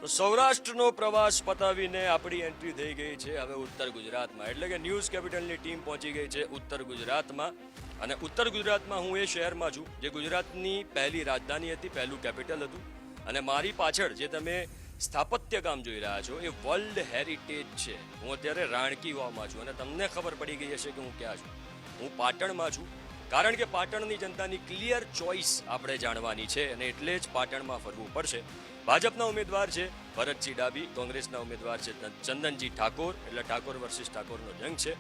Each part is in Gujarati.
તો સૌરાષ્ટ્રનો પ્રવાસ પતાવીને આપણી એન્ટ્રી થઈ ગઈ છે હવે ઉત્તર ગુજરાતમાં, એટલે કે ન્યૂઝ કેપિટલની ટીમ પહોંચી ગઈ છે ઉત્તર ગુજરાતમાં. અને ઉત્તર ગુજરાતમાં હું એ શહેરમાં છું જે ગુજરાતની પહેલી રાજધાની હતી, પહેલું કેપિટલ હતું. અને મારી પાછળ જે તમે સ્થાપત્ય કામ જોઈ રહ્યા છો એ વર્લ્ડ હેરિટેજ છે. હું અત્યારે રાણકી વાવમાં છું અને તમને ખબર પડી ગઈ હશે કે હું ક્યાં છું. હું પાટણમાં છું, કારણ કે પાટણની જનતાની ક્લિયર ચોઇસ આપણે જાણવાની છે અને એટલે જ પાટણમાં ફરવું પડશે. ભાજપના ઉમેદવાર છે ભરતસિંહ ડાભી, કોંગ્રેસના ઉમેદવાર છે ચંદનજી ઠાકોર, એટલે ઠાકોર વર્સિસ ઠાકોરનો જંગ છે.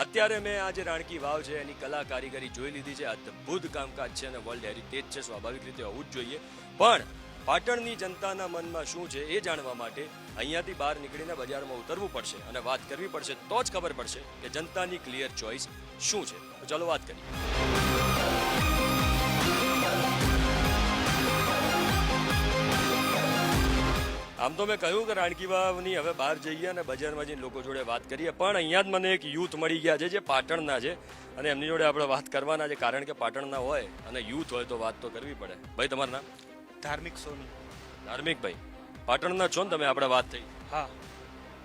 અત્યારે મેં આ જે રાણકી વાવ છે એની કલા કારીગરી જોઈ લીધી છે. અદ્ભુત કામકાજ છે અને વર્લ્ડ હેરિટેજ છે, સ્વાભાવિક રીતે હોવું જ જોઈએ. પણ પાટણની જનતાના મનમાં શું છે એ જાણવા માટે અહીંયાથી બહાર નીકળીને બજારમાં ઉતરવું પડશે અને વાત કરવી પડશે, તો જ ખબર પડશે કે જનતાની ક્લિયર ચોઇસ શું છે. તો ચાલો વાત કરીએ. આમ તો મેં કહ્યું કે રાણકી વાવની હવે બહાર જઈએ અને બજારમાં જઈને લોકો જોડે વાત કરીએ, પણ અહીંયા જ મને એક યુથ મળી ગયા છે જે પાટણના છે અને એમની જોડે આપણે વાત કરવાના છે, કારણ કે પાટણના હોય અને યુથ હોય તો વાત તો કરવી પડે. ભાઈ, તમારું નામ? ધાર્મિક સોની. ધાર્મિક ભાઈ, પાટણના છો ને તમે? આપણે વાત થઈ. હા.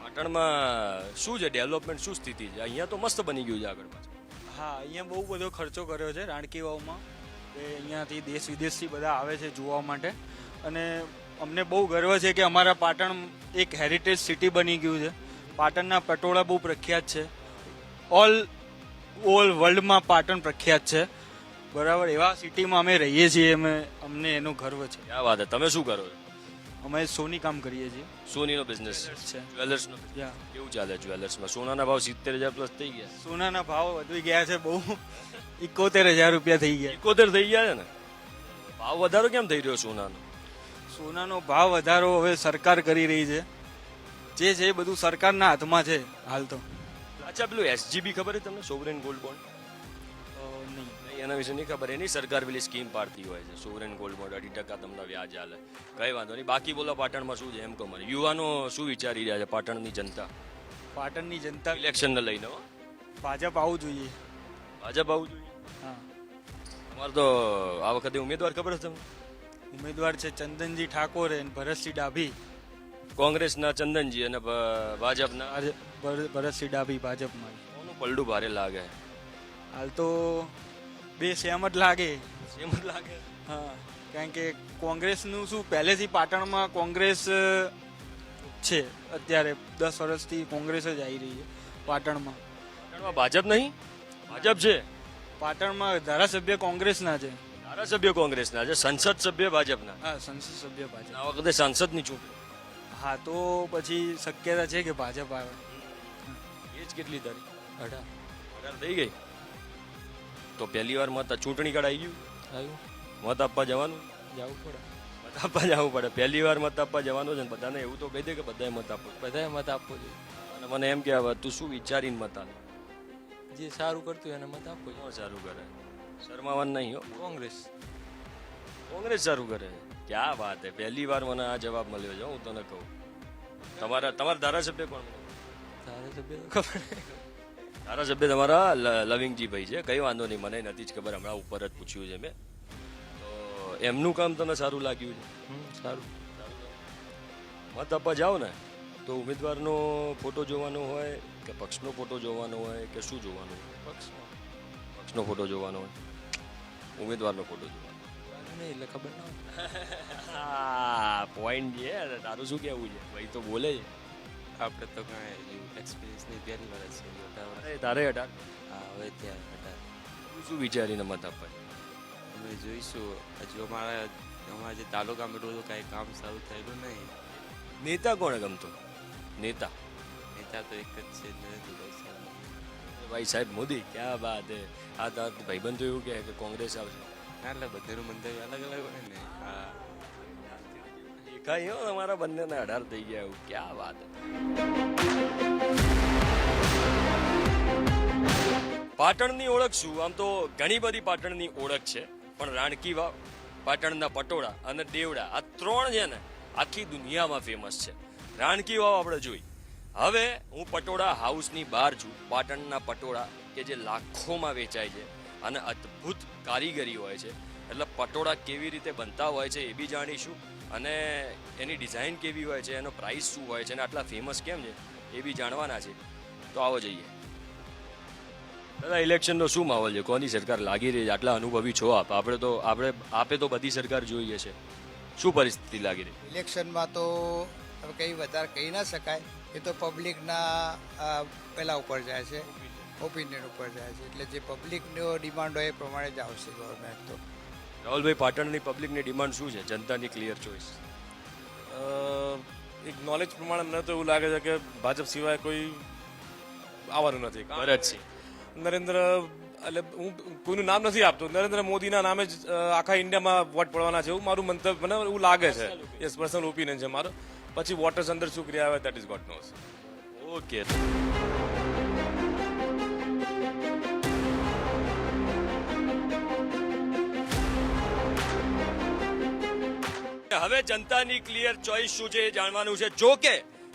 પાટણમાં શું છે ડેવલપમેન્ટ, શું સ્થિતિ છે? અહીંયા તો મસ્ત બની ગયું છે આગળ પાછળ. હા, અહીંયા બહુ બધો ખર્ચો કર્યો છે રાણકી વાવમાં. એ અહીંયાથી દેશ વિદેશથી બધા આવે છે જોવા માટે અને અમને બહુ ગર્વ છે કે અમારા પાટણ એક હેરિટેજ સિટી બની ગયું છે. પાટણના પટોળા બહુ પ્રખ્યાત છે, ઓલ વર્લ્ડમાં પાટણ પ્રખ્યાત છે. બરાબર, એવા સિટીમાં અમે રહીએ છીએ, અમને એનો ગર્વ છે. ક્યાં વાત છે. તમે શું કરો છો? અમે સોની કામ કરીએ છીએ. સોનીનો બિઝનેસ છે. જ્વેલર્સનો. કેવું ચાલે જ્વેલર્સમાં? સોનાના ભાવ 70,000 પ્લસ થઈ ગયા. સોનાના ભાવ વધી ગયા છે બહુ, 71,000 રૂપિયા થઈ ગયા. 71 થઈ ગયા છે ને? ભાવ વધારો કેમ થઈ રહ્યો સોનાનો? સોનાનો ભાવ વધારો હવે સરકાર કરી રહી છે, જે છે એ બધું સરકારના હાથમાં છે હાલ તો. અચ્છા, પેલું SGB ખબર છે તમને, સોવરેન ગોલ્ડ બોન્ડ? નહીં. એના વિશે નહીં ખબર. એની સરકાર પેલી સ્કીમ પાડતી હોય છે, સોવરેન ગોલ્ડ બોન્ડ 2% તમને વ્યાજ આલે. કઈ વાંધો નહીં. બાકી બોલો પાટણમાં શું છે એમ કહો મને. યુવાનો શું વિચારી રહ્યા છે પાટણની જનતા પાટણની જનતા ઇલેક્શનને લઈને? ભાજપ આવવું જોઈએ. ભાજપ આવવું જોઈએ. હા. તમારે તો આ વખતે ઉમેદવાર ખબર છે તમને? ઉમેદવાર છે ચંદનજી ઠાકોર અને ભરતસિંહ ડાભી. કોંગ્રેસના ચંદનજી અને ભાજપના ભરતસિંહ ડાભી ભાજપમાં. કોનું પલડું ભારે લાગે? હાલ તો બે સેમ જ લાગે. સેમ જ લાગે. હા, કારણ કે કોંગ્રેસનું શું પહેલેથી પાટણમાં કોંગ્રેસ છે. અત્યારે 10 વર્ષથી કોંગ્રેસ જ આવી રહી છે પાટણમાં. પાટણમાં ભાજપ નહીં? ભાજપ છે પાટણમાં. ધારાસભ્ય કોંગ્રેસના છે. ધારાસભ્ય કોંગ્રેસના છે, સંસદ સભ્ય ભાજપના. હા, સંસદ સભ્ય ભાજપ. આ વખતે સંસદની ચૂંટણી. હા, તો પછી શક્યતા છે કે ભાજપ આવે. એજ કેટલી તારી? 18 થઈ ગઈ. તો પહેલી વાર મત ચૂંટણી કાર્ડ આવી ગયું. મત આપવા જવાનું? જવું પડે. મત આપવા જવું પડે. પહેલી વાર મત આપવા જવાનું છે ને બધાને એવું તો કહી દે કે બધાએ મત આપવો. બધાએ મત આપવો જોઈએ અને મને એમ કે હવે તું શું વિચારીને મત આલે? જે સારું કરતું હોય એને મત આપવો જોઈએ. કોણ સારું કરે? શર્માવાનું નહીં હો. કોંગ્રેસ. કોંગ્રેસ સારું કરે. ક્યાં વાત હે. પહેલી વાર મને આ જવાબ મળ્યો છે, હું તને કહું. તમારા ધારાસભ્ય કોણ? ધારાસભ્ય તો ખબર ધારાસભ્ય તમારા લવિંગજી ભાઈ છે. કઈ વાંધો નહીં, મને નથી જ ખબર, હમણાં ઉપર જ પૂછ્યું છે મેં. તો એમનું કામ તને સારું લાગ્યું છે? સારું. મત આપવા જાઓ ને તો ઉમેદવારનો ફોટો જોવાનો હોય કે પક્ષનો ફોટો જોવાનો હોય કે શું જોવાનું હોય? પક્ષનો ફોટો જોવાનો હોય, ઉમેદવારનો ફોટો જોવાનો નહીં એટલે ખબર ના હોય. હા, પોઈન્ટ છે. તારું શું કહેવું છે? ભાઈ તો બોલે છે. આપણે તો કાંઈ એક્સપિરિયન્સ નહીં, પહેલી વાર છે. અરે તારે 18. હા, હવે ત્યાં 18. તું શું વિચારીને મત આપવા? અમે જોઈશું. હજુ અમારા જે તાલુકામાં એટલું બધું કાંઈ કામ સારું થયેલું નહીં. નેતા કોણે ગમતો? નેતા નેતા તો એક જ છે, નરેન્દ્રભાઈ સાહેબ. ભાઈ સાહેબ મોદી. ક્યાં વાત હે. આ તાર ભાઈબંધ તો એવું કહે કે કોંગ્રેસ આવશે. હા, એટલે બધાનું મંતવ્ય અલગ અલગ હોય ને. હા, એકાઈ હો તમારા બંનેના 18 થઈ ગયા. એવું ક્યાં વાત હે. પાટણની ઓળખ શું? આમ તો ઘણી બધી પાટણની ઓળખ છે, પણ રાણકી વાવ, પાટણના પટોળા અને દેવડા, આ 3 છે ને આખી દુનિયામાં ફેમસ છે. રાણકી વાવ આપણે જોઈ. હવે હું પટોળા હાઉસની બહાર છું. પાટણના પટોળા કે જે લાખોમાં વેચાય છે અને અદ્ભુત કારીગરી હોય છે, એટલે પટોળા કેવી રીતે બનતા હોય છે એ બી જાણીશું અને એની ડિઝાઇન કેવી હોય છે, એનો પ્રાઇસ શું હોય છે અને આટલા ફેમસ કેમ છે એ બી જાણવાના છે. તો આવો જઈએ. દાદા, ઇલેક્શનનો શું માહોલ છે? કોની સરકાર લાગી રહી છે? આટલા અનુભવી છો આપે તો બધી સરકાર જોઈએ છે. શું પરિસ્થિતિ લાગી રહી? ઇલેક્શનમાં તો હવે કંઈ વધારે કહી ના શકાય. એ તો પબ્લિકના પેલા ઉપર જાય છે, ઓપિનિયન ઉપર જાય છે. એટલે જે પબ્લિકનો ડિમાન્ડ હોય એ પ્રમાણે જ આવશે ગવર્મેન્ટ. તો રાહુલભાઈ, પાટણની પબ્લિકની ડિમાન્ડ શું છે? જનતાની ક્લિયર ચોઇસ. એક નોલેજ પ્રમાણે મને તો એવું લાગે છે કે ભાજપ સિવાય કોઈ આવવાનું નથી. ભરતસિંહ. નરેન્દ્ર, એટલે હું કોઈનું નામ નથી આપતો, નરેન્દ્ર મોદીના નામે જ આખા ઇન્ડિયામાં વોટ પડવાના છે એવું મારું મંતવ્ય, મને એવું લાગે છે. યસ, પર્સનલ ઓપિનિયન છે મારો. પછી વોટર્સ અંદર શું ક્રિયા આવે that is God nose. Okay. હવે જનતાની ક્લિયર ચોઇસ શું છે એ જાણવાનું છે. જો કે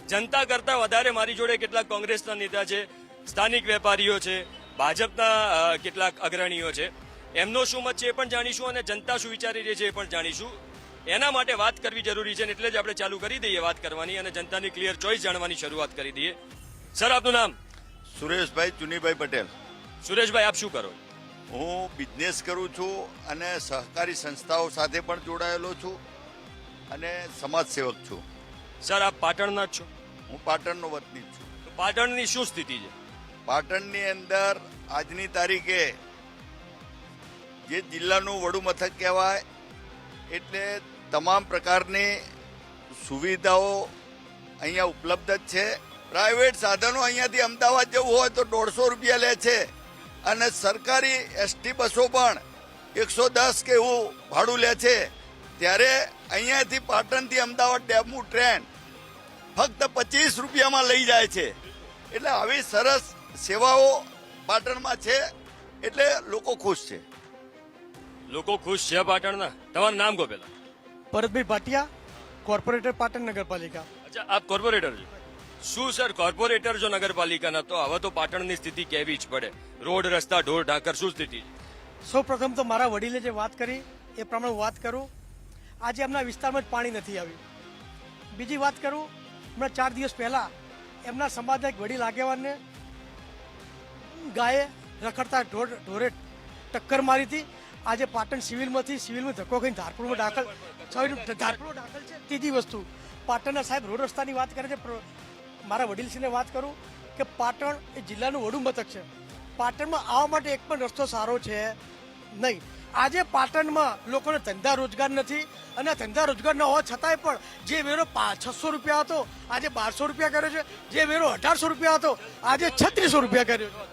જનતા કરતા વધારે મારી જોડે કેટલાક કોંગ્રેસના નેતા છે, સ્થાનિક વેપારીઓ છે, ભાજપના કેટલાક અગ્રણીઓ છે. એમનો શું મત છે એ પણ જાણીશું અને જનતા શું વિચારી રહી છે એ પણ જાણીશું. એના માટે વાત કરવી જરૂરી છે, એટલે જ આપણે ચાલુ કરી દઈએ વાત કરવાની અને જનતાની ક્લિયર ચોઇસ જાણવાની શરૂઆત કરી દઈએ. સર, આપનું નામ? સુરેશભાઈ ચુનીભાઈ પટેલ. સુરેશભાઈ, આપ શું કરો? હું બિઝનેસ કરું છું અને સહકારી સંસ્થાઓ સાથે પણ જોડાયેલો છું અને સમાજ સેવક છું. સર, આપ પાટણના જ છો? હું પાટણનો વતની જ છું. તો પાટણની શું સ્થિતિ છે? પાટણની અંદર આજની તારીખે જે જિલ્લાનું વડું મથક કહેવાય એટલે તમામ પ્રકારની સુવિધાઓ અહીંયા ઉપલબ્ધ જ છે. પ્રાઇવેટ સાધનો અહીંયાથી અમદાવાદ જવું હોય તો 150 રૂપિયા લે છે અને સરકારી એસટી બસો પણ 110 કે એવું ભાડું લે છે. ત્યારે અહીંયાથી પાટણથી અમદાવાદ ડેમુ ટ્રેન ફક્ત 25 રૂપિયામાં લઈ જાય છે. એટલે આવી સરસ સેવાઓ પાટણમાં છે એટલે લોકો ખુશ છે. લોકો ખુશ છે પાટણના? તમારું નામ કહો પેલા. ભરતભાઈ ભાટિયા, કોર્પોરેટર પાટણ નગરપાલિકા. અચ્છા, આપ કોર્પોરેટર છો? શું સર, કોર્પોરેટર જો નગરપાલિકાના, તો હવે તો પાટણની સ્થિતિ કેવી જ પડે? રોડ, રસ્તા, ઢોર ઢાંકર, શું સ્થિતિ છે? સૌ પ્રથમ તો મારા વડીલે જે વાત કરી એ પ્રમાણે વાત કરું. આજે એમના વિસ્તારમાં જ પાણી નથી આવ્યું. બીજી વાત કરું, હમણાં 4 દિવસ પહેલા એમના સમાજના એક વડીલ આગેવાનને ગાયે રખડતા ઢોરે ટક્કર મારી હતી. આજે પાટણ સિવિલમાં ધક્કો ખાઈને ધારપુરમાં દાખલ છે. ત્રીજી વસ્તુ, પાટણના સાહેબ રોડ રસ્તાની વાત કરે છે. મારા વડીલશ્રીને વાત કરું કે પાટણ એ જિલ્લાનું વડું મથક છે. પાટણમાં આવવા માટે એક પણ રસ્તો સારો છે નહીં. આજે પાટણમાં લોકોને ધંધા રોજગાર નથી અને ધંધા રોજગાર ન હોવા છતાંય પણ જે વેરો 600 રૂપિયા હતો આજે 1200 રૂપિયા કર્યો છે. જે વેરો 1800 રૂપિયા હતો આજે 3600 રૂપિયા કર્યો છે.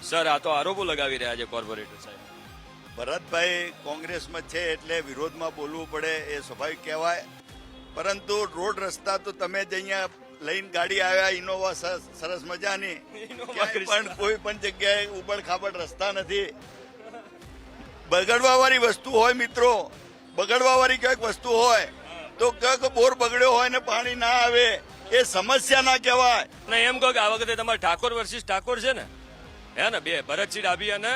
સર, આ તો આરોપો લગાવી રહ્યા છે કોર્પોરેટર સાહેબ. ભરતભાઈ કોંગ્રેસમાં છે એટલે વિરોધમાં બોલવું પડે એ સ્વાભાવિક કહેવાય. પરંતુ રોડ રસ્તા તો તમે જ અહીંયા લઈને ગાડી આવ્યા, ઇનોવા સરસ મજાની, ક્યાંય પણ કોઈ પણ જગ્યાએ ઉબડ ખાબડ રસ્તા નથી. બગડવા વાળી વસ્તુ હોય મિત્રો, બગડવા વાળી ક્યાંક વસ્તુ હોય તો ક્યાંક બોર બગડ્યો હોય ને પાણી ના આવે એ સમસ્યા ના કહેવાય. ને એમ કહો કે આ વખતે તમારે ઠાકોર વર્સિસ ઠાકોર છે ને, હે ને? બે, ભરતસિંહ ડાભી અને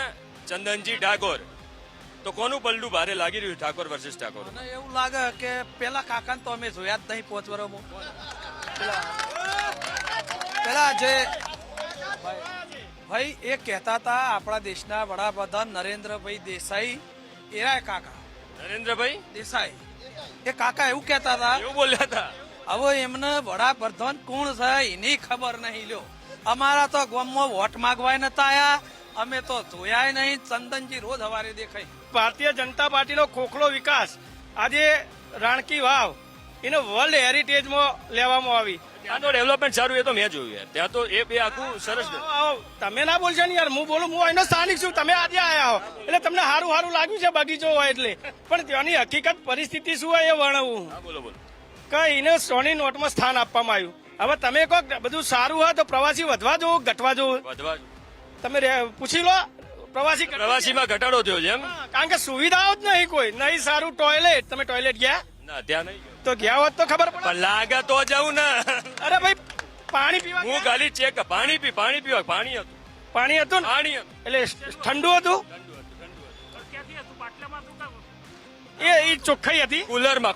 ચંદનજી ઠાકોર. તો કોનું પલડું ભારે લાગી રહ્યું, ઠાકોર વર્સિસ ઠાકોર? મને એવું લાગે કે પેલા કાકાને તો અમે જોયા જ નહીં 5 વર્ષમાં. પેલા જે ભાઈ એ કહેતા હતા આપણા દેશના વડાપ્રધાન નરેન્દ્રભાઈ દેસાઈ, એરા કાકા નરેન્દ્રભાઈ દેસાઈ, એ કાકા એવું કહેતા હતા. એવું બોલ્યા હતા? હવે એમને વડાપ્રધાન કોણ છે એની ખબર નહીં. લ્યો, અમારા તો ગામમાં વોટ માંગવાય નતા આયા, અમે તો જોયા નહીં. ચંદનજી રોજ સવારે દેખાય. ભારતીય જનતા પાર્ટીનો ખોખલો વિકાસ આજે રાણકી વાવ એને વર્લ્ડ હેરિટેજમાં લેવામાં આવી. ત્યાં તો ડેવલપમેન્ટ સારું, એ તો મેં જોયું યાર. ત્યાં તો એ બે આખું સરસ. તમે ના બોલશો ને યાર, હું બોલું, હું એનો સ્થાનિક છું. તમે આજે આયા હો એટલે તમને સારું લાગ્યું છે બગીચો હોય એટલે, પણ ત્યાંની હકીકત પરિસ્થિતિ શું હોય એ વર્ણવું. બોલો બોલો. કે એને સોની નોટમાં સ્થાન આપવામાં આવ્યું. હવે તમે કહો બધું સારું હોય તો પ્રવાસી વધવા જોવું ઘટવા જોવું, વધવા તમે પૂછી લો. પ્રવાસીમાં ઘટાડો થયો છે એમ? કારણ કે સુવિધાઓ જ નહીં, કોઈ નહીં સારું ટોયલેટ. તમે ટોયલેટ ગયા? ના, ત્યાં નહીં. તો ગયા હોત તો ખબર પડે. પણ લાગે તો જવું ને. અરે ભાઈ, પાણી પીવા હું ખાલી ચેક, પાણી પીવા પાણી હતું. પાણી હતું ને? પાણી હતું એટલે ઠંડુ હતું. એ ચોખ્ખાઈ હતી, કુલરમાં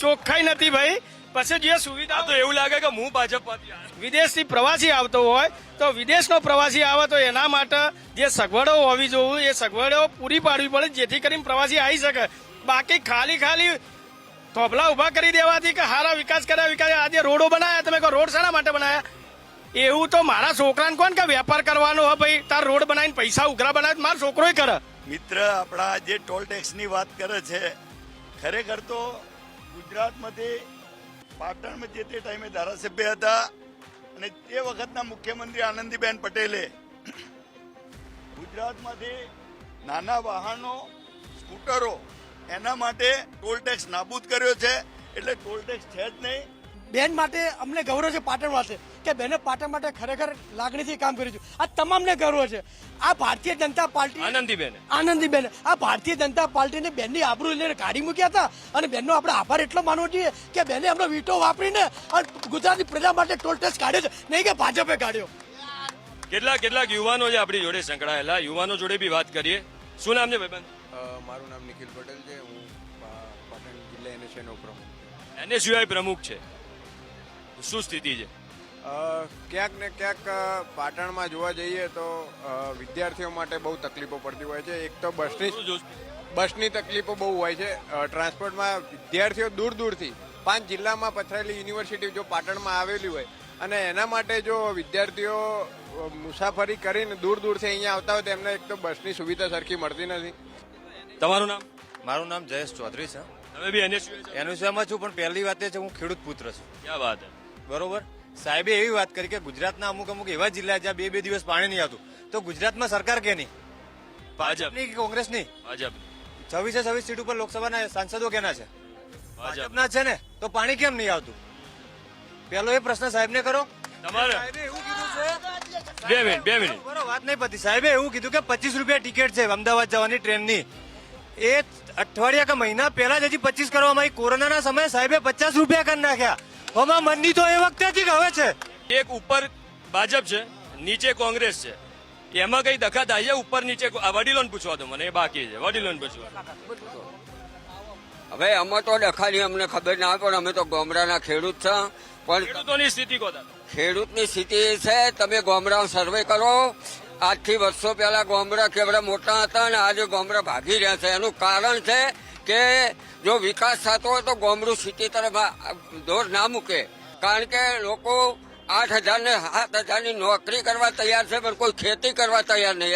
ચોખ્ખાઈ નથી ભાઈ. પછી જે સુવિધા આ તો એવું લાગે કે હું ભાજપમાંથી આવ્યો. વિદેશથી પ્રવાસી આવતો હોય તો વિદેશનો પ્રવાસી આવે તો એના માટે જે સગવડો હોવી જોઈએ એ સગવડો પૂરી પાડવી પડે જેથી કરીને પ્રવાસી આવી શકે. બાકી ખાલી થોભલા ઉભા કરી દેવાથી કે હારા વિકાસ કર્યા આજે રોડો બનાયા, તમે કહો રોડ શાના માટે બનાયા? એવું તો મારા છોકરાને કોણ કે વેપાર કરવાનો હોય ભાઈ, તાર રોડ બનાવીને પૈસા ઉઘરા બનાવે મારો છોકરોય કરે. મિત્ર આપણા જે ટોલ ટેક્સની વાત કરે છે, ખરેખર તો ગુજરાતમાંથી પાટણમાં જે તે ટાઈમે ધારાસભ્ય હતા અને તે વખતના મુખ્યમંત્રી આનંદીબેન પટેલે ગુજરાતમાંથી નાના વાહનો, સ્કૂટરો એના માટે ટોલ ટેક્સ નાબૂદ કર્યો છે. એટલે ટોલ ટેક્સ છે જ નહીં. બેન માટે અમને ગૌરવ છે પાટણ માટે કે બેને પાટણ માટે ખરેખર લાગણીથી કામ કર્યું છે. આ તમામને ગૌરવ છે. આ ભારતીય જનતા પાર્ટી આનંદીબેન આ ભારતીય જનતા પાર્ટીને બેનની આબરૂ લઈને કાઢી મૂક્યા હતા અને બેનનો આપણે આભાર એટલો માનવો જોઈએ કે બેને એમનો વીટો વાપરીને અને ગુજરાતની પ્રજા માટે ટોલ ટેક્સ કાઢ્યો છે, નહીં કે ભાજપે કાઢ્યો. કેટલાક યુવાનો છે આપણી જોડે સંકળાયેલા, યુવાનો જોડે બી વાત કરીએ. શું નામ છે ભાઈબંધ? મારું નામ નિખિલ પટેલ છે. હું પાટણ જિલ્લા એનએસયુનો પ્રમુખ છું. NSUI પ્રમુખ છે. શું સ્થિતિ છે? ક્યાંક ને ક્યાંક પાટણમાં જોવા જઈએ તો વિદ્યાર્થીઓ માટે બહુ તકલીફો પડતી હોય છે. એક તો બસની તકલીફો બહુ હોય છે. ટ્રાન્સપોર્ટમાં વિદ્યાર્થીઓ દૂર દૂરથી 5 જિલ્લામાં પથરાયેલી યુનિવર્સિટી જો પાટણમાં આવેલી હોય અને એના માટે જો વિદ્યાર્થીઓ મુસાફરી કરીને દૂરથી અહીંયા આવતા હોય તો એમને એક તો બસની સુવિધા સરખી મળતી નથી. તમારું નામ? મારું નામ જયેશ ચૌધરી છે. તમે બી એનએસયુમાં છું, પણ પહેલી વાત એ છે હું ખેડૂત પુત્ર છું. ક્યાં વાત છે? બરોબર. સાહેબે એવી વાત કરી કે ગુજરાતના અમુક એવા જિલ્લા જ્યાં 2 દિવસ પાણી નહીં આવતું, તો ગુજરાતમાં સરકાર કેની? ભાજપની કે કોંગ્રેસની? ભાજપ. 26 સીટ ઉપર લોકસભાના સાંસદો કેના છે? ભાજપના છે ને. તો પાણી કેમ નહીં આવતું? પેલો એ પ્રશ્ન સાહેબને કરો. તમારે સાહેબે એવું કીધું છે. 2 મિનિટ બરોબર, વાત નહીં પતી. સાહેબે એવું કીધું કે 25 રૂપિયા ટિકિટ છે અમદાવાદ જવાની ટ્રેનની. એ અઠવાડિયા કે મહિના પહેલા જ હજી 25 કરવામાં આવી. કોરોનાના સમયે સાહેબે 50 રૂપિયા કરી નાખ્યા. હમણાં મનની તો એ વખતેથી હવે છે. એક ઉપર ભાજપ છે, નીચે કોંગ્રેસ છે. એમાં કઈ દખા થાય છે? ઉપર નીચે વડીલોને પૂછવા દો મને, એ બાકી છે. વડીલોને પૂછવા. હવે અમે તો ડખાની અમને ખબર ના પણ અમે તો ગામડાના ખેડૂત છે. પણ ખેડૂતોની સ્થિતિ કહો. ખેડૂતની સ્થિતિ એ છે, તમે ગામડા સર્વે કરો. આજથી વર્ષો પહેલા ગામડા કેવડા મોટા હતા અને આજે ગામડા ભાગી રહ્યા છે. એનું કારણ છે કે જો વિકાસ થતો હોય તો ગામડું સિટી તરફ દોર ના મૂકે. કારણ કે લોકો 8,000 ને 7,000ની નોકરી કરવા તૈયાર છે પણ કોઈ ખેતી કરવા તૈયાર નહીં.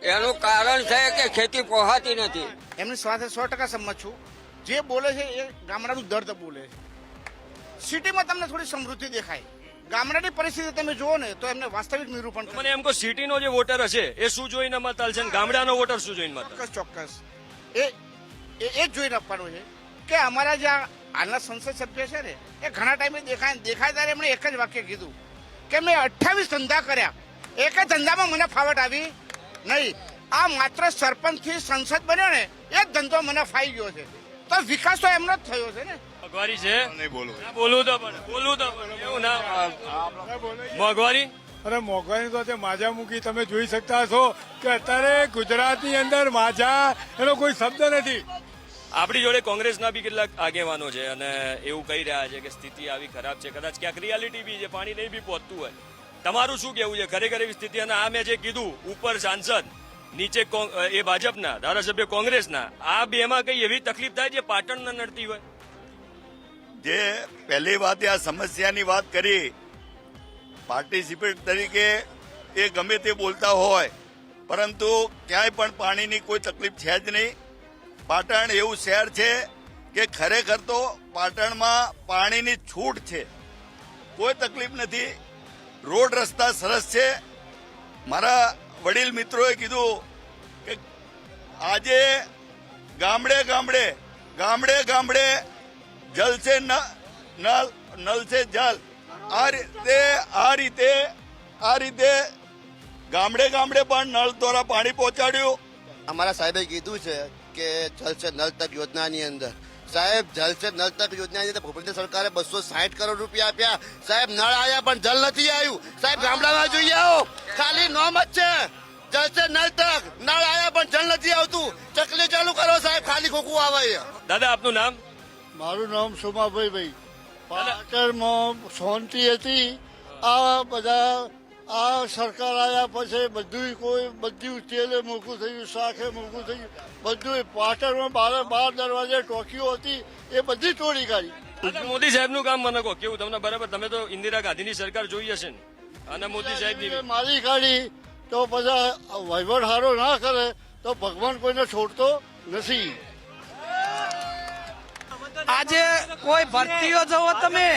એનું કારણ છે કે ખેતી પોહાતી નથી. એમની સાથે 100% સંમત છું. જે બોલે છે એ ગામડાનું દર્દ બોલે છે. સિટીમાં તમને થોડી સમૃદ્ધિ દેખાય, ગામડાની પરિસ્થિતિ તમે જુઓ ને તો એમને વાસ્તવિક નિરૂપણ. મને એમ કહો, સિટીનો જે વોટર હશે એ શું જોઈને મતાલ છે, ગામડાનો વોટર શું જોઈને મતાલ? ચોક્કસ એ જ જોઈને આપવાનું છે કે અમારા જે હાલના સંસદ સભ્ય છે ને એ ઘણા ટાઈમે દેખાય ત્યારે એમણે એક જ વાક્ય કીધું કે મેં 28 ધંધા કર્યા, એક જ ધંધામાં મને ફાવટ આવી નહીં. આ માત્ર સરપંચથી સંસદ બન્યો ને એ જ ધંધો મને ફાઈ ગયો છે. તો વિકાસ તો એમનો જ થયો છે ને. મોંઘવારી છે? બોલવું તો પણ એવું ના. મોંઘવારી? અરે મોંઘવારી તો માજા મૂકી. તમે જોઈ શકતા છો કે અત્યારે ગુજરાતની અંદર માજા એનો કોઈ શબ્દ નથી. આપણી જોડે કોંગ્રેસના બી કેટલાક આગેવાનો છે અને એવું કહી રહ્યા છે કે સ્થિતિ આવી ખરાબ છે. કદાચ ક્યાંક રિયાલિટી બી છે, પાણી નહીં બી પહોંચતું હોય. તમારું શું કેવું છે ખરેખર એવી સ્થિતિ? અને આ મેં જે કીધું, ઉપર સાંસદ, નીચે એ ભાજપના ધારાસભ્ય કોંગ્રેસના, આ બેમાં કઈ એવી તકલીફ થાય જે પાટણને નડતી હોય? જે પહેલી વાત આ સમસ્યાની વાત કરી, પાર્ટિસિપેટ તરીકે એ ગમે તે બોલતા હોય, પરંતુ ક્યાંય પણ પાણીની કોઈ તકલીફ છે જ નહીં. પાટણ એવું શહેર છે કે ખરેખર તો પાટણમાં પાણીની છૂટ છે, કોઈ તકલીફ નથી. રોડ રસ્તા સરસ છે. મારા વડીલ મિત્રોએ કીધું કે આજે ગામડે ગામડે જલ છે નલ છે જલ. આ રીતે ગામડે પણ નળ દ્વારા પાણી પહોંચાડ્યું. અમારા સાહેબે કીધું છે કે જલ સે નલ તક યોજનાની અંદર, સાહેબ જલ સે નલ તક યોજનાની અંદર ભૂપેન્દ્ર સરકારે 260 કરોડ રૂપિયા આપ્યા. સાહેબ નળ આવ્યા પણ જલ નથી આવ્યું. સાહેબ ગામડામાં જોઈએ આવો, ખાલી નોમ જ છે. જલ સે નલ તક નળ આયા પણ જલ નથી આવતું. ચકલી ચાલુ કરો સાહેબ, ખાલી ખોખું આવે છે. દાદા આપનું નામ? મારું નામ સોમાભાઈ. પાટણમાં શાંતિ હતી. આ બધા આ સરકાર આવ્યા પછી બધું તેલે મોંઘું થયું, શાકે મોંઘું થયું, બધું. પાટણમાં 12 દરવાજે ટોકીઓ હતી એ બધી તોડી કાઢી. દાદા, મોદી સાહેબનું કામ મને કહો, કેવું તમને? બરાબર, તમે તો ઇન્દિરા ગાંધીની સરકાર જોઈ હશે ને, અને મોદી સાહેબની મારી કાઢી તો બધા વહીવટ સારો ના કરે તો ભગવાન કોઈને છોડતો નથી. આજે કોઈ ભરતીઓ જુઓ તમે,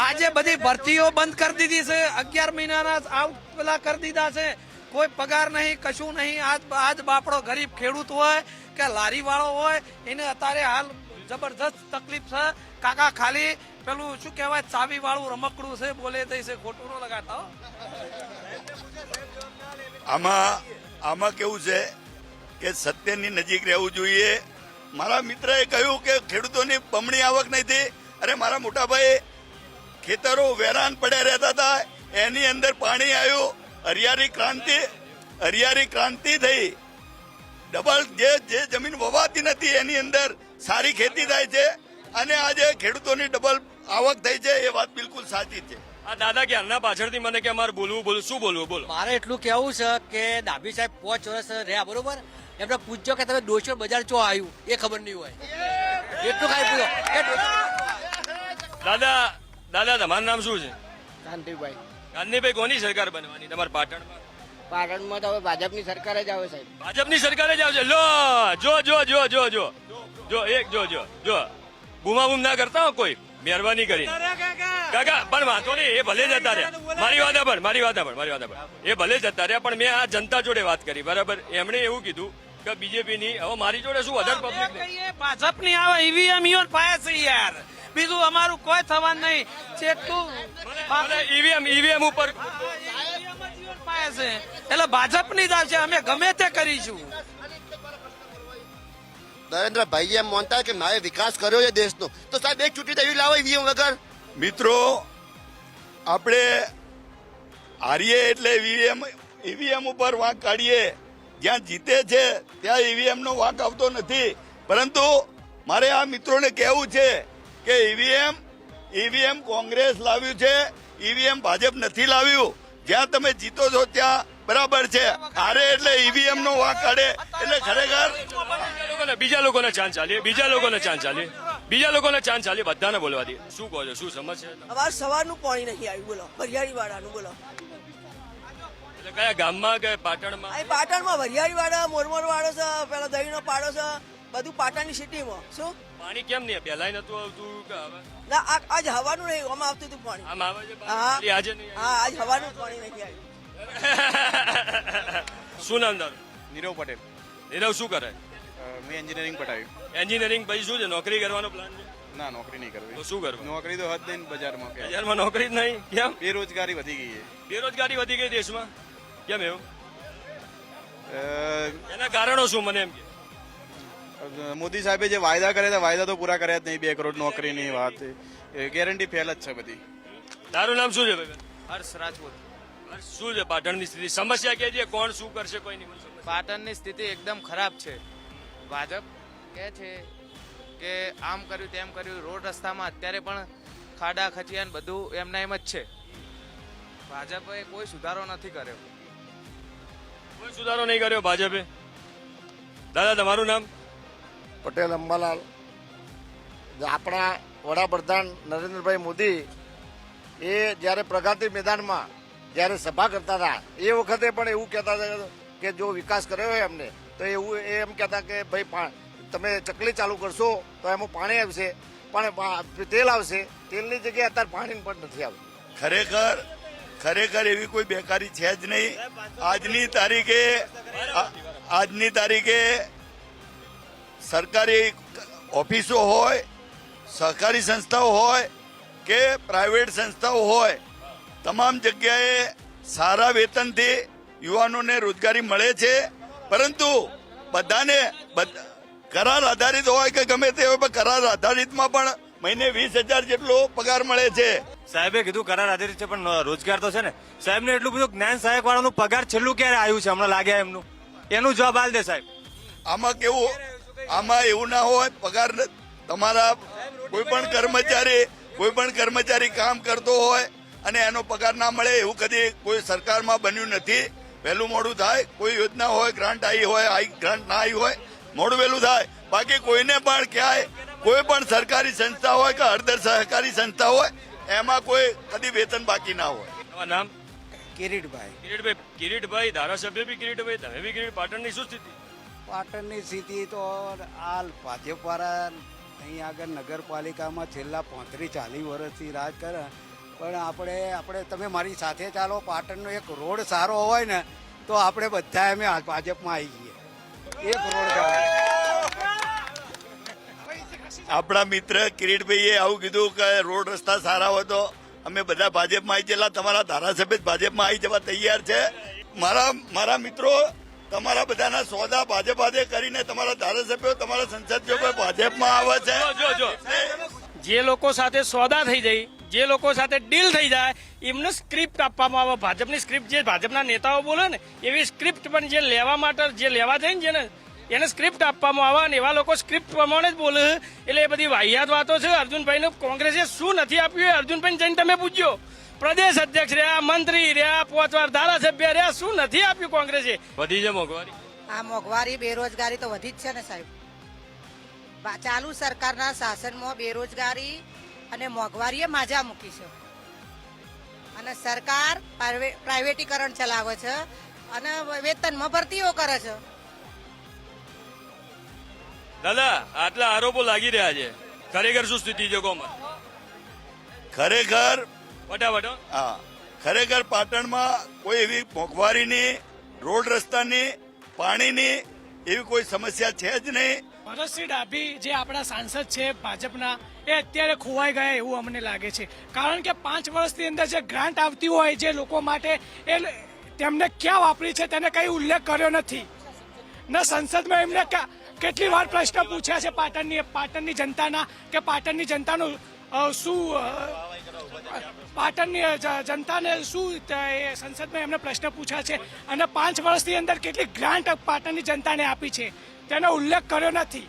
આજે બધી ભરતીઓ બંધ કરી દીધી છે. 11 મહિનાના આઉટ પેલા કરી દીધા છે. કોઈ પગાર નહીં, કશું નહીં. આજ બાપડો ગરીબ ખેડૂત હોય કે લારી વાળો હોય, એને અત્યારે હાલ જબરદસ્ત તકલીફ છે. કાકા ખાલી પેલું શું કહેવાય, ચાવી વાળું રમકડું છે, બોલે તે છે, ખોટું ન લગાડતા હો. આમાં કેવું છે કે સત્યની નજીક રહેવું જોઈએ. મારા મિત્રએ કહ્યું કે ખેડૂતોની બમણી આવક નહીં થઈ. અરે મારા મોટાભાઈ, ખેતરો વેરાન પડ્યા રહેતા હતા, એની અંદર પાણી આવ્યું, હરિયાળી ક્રાંતિ થઈ. ડબલ જે જમીન વવાતી નથી એની અંદર સારી ખેતી થાય છે, અને આજે ખેડૂતોની ડબલ આવક થઈ છે. એ વાત બિલકુલ સાચી છે. આ દાદા કે આના પાછળથી મને કે અમારે બોલવું, શું બોલવું, બોલો. મારે એટલું કેવું છે કે ડાભી સાહેબ 5 વર્ષ રહ્યા, બરોબર? એમને પૂછજો કે તમે ડોશર બજાર ચો આવ્યું, એ ખબર નહીં હોય. એટલું ખાઈ પૂછો. દાદા તમારું નામ શું છે? શાંતિભાઈ. ગાંધીભાઈ, કોની સરકાર બનવાની તમારા પાટણમાં? પાટણમાં તો હવે ભાજપની સરકાર જ આવે સાહેબ. ભાજપની સરકાર જ આવશે. લો જો બુમાબુમ ના કરતા હો કોઈ, મહેરબાની કરી. કાકા પણ વાંધો નહીં, એ ભલે જતા રહ્યા. મારી વાત સાંભળ. એ ભલે જતા રહ્યા, પણ મેં આ જનતા જોડે વાત કરી, બરાબર? એમણે એવું કીધું કે બીજેપી ની હવે મારી જોડે શું વધારે પબ્લિક ભાજપ ની આવે ઈવીએમ પાયા છે યાર, બીજું અમારું કોઈ થવાનું નહીં. ઈવીએમ ઉપર પાયા છે એટલે ભાજપ ની જ આવશે. અમે ગમે તે કરીશું. નરેન્દ્રભાઈ એમ માનતા કે મારે વિકાસ કર્યો છે દેશનો, તો સાહેબ એક ચૂંટણી એવી લાવો ઈવીએમ વગર. મિત્રો, આપણે હારીએ એટલે ઈવીએમ ઉપર વાંક કાઢીએ. જ્યાં જીતે છે ત્યાં ઈવીએમ નો વાંક આવતો નથી. પરંતુ મારે આ મિત્રોને કહેવું છે કે ઈવીએમ કોંગ્રેસ લાવ્યું છે, ઈવીએમ ભાજપ નથી લાવ્યું. જ્યાં તમે જીતો છો ત્યાં બરાબર છે, હારે એટલે ઈવીએમ નો વાંક કાઢે એટલે ખરેખર બીજા લોકોને ચાન્સ ચાલીએ, બધાને બોલવા દે. શું કહો છો, શું સમસ્યા? અમારે સવારનું પાણી નહીં આવ્યું, બોલો. વરિયાળી વાળાનું, બોલો. એટલે કયા ગામમાં કે પાટણમાં? અહીં પાટણમાં વરિયાળી વાળા, મોરમોર વાળો છે, પેલા દહીનો પાડો છે, બધું પાટણની સિટીમાં. શું પાણી કેમ નહીં? પહેલાય નતું આવતું કે હવે? ના, આજ હવાનું નહીં, આમાં આવતું હતું પાણી. આમ આવે છે પાણી? આજે નહીં? હા, આજ હવાનું પાણી નહીં આવ્યું. શું નામ તારું? નીરવ પટેલ. નીરવ, શું કરે? મેં એન્જિનિયરિંગ પટાવ્યું. એન્જિનિયરિંગ પછી શું છે, નોકરી કરવાનો પ્લાન છે? ના, નોકરી નહીં કરવી. તો શું કરવું? નોકરી તો હદ નહીં બજારમાં. બજારમાં નોકરી જ નહીં. કેમ? બેરોજગારી વધી ગઈ છે. બેરોજગારી વધી ગઈ દેશમાં, કેમ એવું? એના કારણો શું, મને એમ કે? મોદી સાહેબે જે વાયદા કર્યા હતા, વાયદા તો પૂરા કર્યા જ નહીં. 2 કરોડ નોકરીની વાત, ગેરંટી ફેલ જ છે બધી. તારું નામ શું છે ભાઈ? હર્ષ રાજપૂત. શું છે પાટણની સ્થિતિ? સમસ્યા કે છે, કોણ શું કરશે, કોઈ નહીં. પાટણની સ્થિતિ એકદમ ખરાબ છે. ભાજપ કે છે કે આમ કર્યું તેમ કર્યું, રોડ રસ્તામાં અત્યારે પણ ખાડા ખચિયાન બધું એમના એમ જ છે. ભાજપે કોઈ સુધારો નથી કર્યો. કોઈ સુધારો નહીં કર્યો ભાજપે. દાદા તમારું નામ? પટેલ અંબાલાલ. આપણા વડાપ્રધાન નરેન્દ્રભાઈ મોદી એ જ્યારે પ્રગતિ મેદાનમાં જ્યારે સભા કરતા હતા એ વખતે પણ એવું કહેતા હતા કે જો વિકાસ કર્યો હોય એમને તો એવું એમ કહેતા કે ભાઈ તમે ચકલી ચાલુ કરશો તો એમાં પાણી આવશે, પણ તેલ આવશે. તેલની જગ્યાએ અત્યારે પાણી પણ નથી આવતું. ખરેખર એવી કોઈ બેકારી છે જ નહીં. આજની તારીખે સરકારી ઓફિસો હોય, સહકારી સંસ્થાઓ હોય કે પ્રાઇવેટ સંસ્થાઓ હોય, તમામ જગ્યાએ સારા વેતનથી યુવાનોને રોજગારી મળે છે. પરંતુ બધાને કરાર આધારિત હોય કે ગમે તે હોય, કરાર આધારિતમાં પણ મહિને 20,000 જેટલો પગાર મળે છે. સાહેબે કીધું કરાર આધારિત છે પણ રોજગાર તો છે ને. સાહેબને એટલું બધું જ્ઞાન સહાયક વાળાનું પગાર છેલ્લું ક્યારે આવ્યું છે હમણાં લાગ્યા એમનું? એનું જવાબ આલ દે સાહેબ. આમાં કેવું, આમાં એવું ના હોય પગાર તમારા કોઈ પણ કર્મચારી કામ કરતો હોય અને એનો પગાર ના મળે એવું કદી કોઈ સરકારમાં બન્યું નથી. વહેલું મોડું થાય, કોઈ યોજના હોય, ગ્રાન્ટ આવી હોય, ગ્રાન્ટ ના આવી હોય, મોડું વહેલું થાય. બાકી કોઈને પણ ક્યાંય કોઈ પણ સરકારી સંસ્થા હોય કે અર્ધ સહકારી સંસ્થા હોય એમાં કોઈ કદી વેતન બાકી ના હોય. તમારું નામ? કિરીટભાઈ. કિરીટભાઈ ધારાસભ્ય બી કિરીટભાઈ, તમે બી કિરીટ. પાટણની શું સ્થિતિ? પાટણની સ્થિતિ તો હાલ ભાજપવાળા અહીં આગળ નગરપાલિકામાં છેલ્લા 35-40 વર્ષથી રાજ કરે, પણ આપણે તમે મારી સાથે ચાલો. પાટણનો એક રોડ સારો હોય ને તો આપણે બધા અમે ભાજપમાં આવી જઈએ. એક રોડ સારો. આપણા મિત્ર કિરીટભાઈએ આવું કીધું કે રોડ રસ્તા સારા હોય તો અમે બધા ભાજપમાં આવી જયેલા. તમારા ધારાસભ્ય ભાજપમાં આવી જવા તૈયાર છે. મારા મિત્રો તમારા બધાના સોદા ભાજપ કરીને તમારા ધારાસભ્યો, તમારા સંસદીયો ભાજપમાં આવે છે. જે લોકો સાથે સોદા થઈ જાય, જે લોકો સાથે ડીલ થઈ જાય, એમને સ્ક્રિપ્ટ આપવામાં આવે. ભાજપની સ્ક્રિપ્ટ જે ભાજપના નેતાઓ બોલે ને એવી સ્ક્રિપ્ટ પણ જે લેવા માટે જે લેવા જાય ને એને સ્ક્રિપ્ટ આપવામાં આવે ને એવા લોકો સ્ક્રિપ્ટ પ્રમાણે જ બોલે. એટલે એ બધી વાહિયાત વાતો છે. અર્જુનભાઈને કોંગ્રેસે શું નથી આપ્યું એ અર્જુનભાઈ જઈને તમે પૂછજો. પ્રદેશ અધ્યક્ષ રહ્યા, મંત્રી રહ્યા, 5 વાર ધારાસભ્ય રહ્યા, શું નથી આપ્યું કોંગ્રેસે? વધી છે મોંઘવારી. આ મોંઘવારી બેરોજગારી તો વધી જ છે ને સાહેબ. ચાલુ સરકારના શાસનમાં બેરોજગારી અને મોંઘવારીએ માજા મૂકી છે અને સરકાર પ્રાઇવેટીકરણ ચલાવે છે અને વેતનમાં ભરતીઓ કરે છે. દાદા, આટલા આરોપો લાગી રહ્યા છે, ખરેખર શું સ્થિતિ છે કોમાં? ખરેખર ફટાફટ. હા, ખરેખર પાટણમાં કોઈ એવી મોંઘવારીની, રોડ રસ્તાની, પાણીની એવી કોઈ સમસ્યા છે જ નહીં. ભરતસિંહ ડાભી જે આપણા સાંસદ છે ભાજપના, એ અત્યારે ખોવાઈ ગયા એવું અમને લાગે છે. કારણ કે 5 વર્ષની અંદર જે ગ્રાન્ટ આવતી હોય જે લોકો માટે, એ તેમને ક્યાં વાપરી છે તેને કઈ ઉલ્લેખ કર્યો નથી. ના સંસદમાં એમને કેટલી વાર પ્રશ્ન પૂછ્યા છે પાટણની જનતાના કે પાટણની જનતાનું શું, પાટણની જનતાને શું સંસદમાં એમને પ્રશ્ન પૂછ્યા છે અને 5 વર્ષની અંદર કેટલી ગ્રાન્ટ પાટણની જનતાને આપી છે તેનો ઉલ્લેખ કર્યો નથી.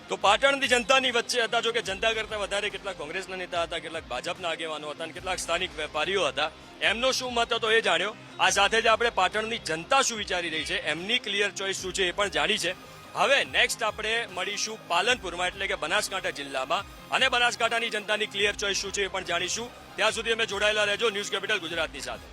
તો પાટણની જનતાની વચ્ચે હતા, જો કે જનતા કરતા વધારે કેટલાક કોંગ્રેસના નેતા હતા, કેટલાક ભાજપના આગેવાનો હતા અને કેટલાક સ્થાનિક વેપારીઓ હતા. એમનો શું મત હતો એ જાણ્યો. આ સાથે જ આપણે પાટણની જનતા શું વિચારી રહી છે, એમની ક્લિયર ચોઇસ શું છે એ પણ જાણી છે. હવે નેક્સ્ટ આપણે મળીશું પાલનપુરમાં, એટલે કે બનાસકાંઠા જિલ્લામાં, અને બનાસકાંઠાની જનતાની ક્લિયર ચોઇસ શું છે એ પણ જાણીશું. ત્યાં સુધી અમે જોડાયેલા રહેજો ન્યૂઝ કેપિટલ ગુજરાતની સાથે.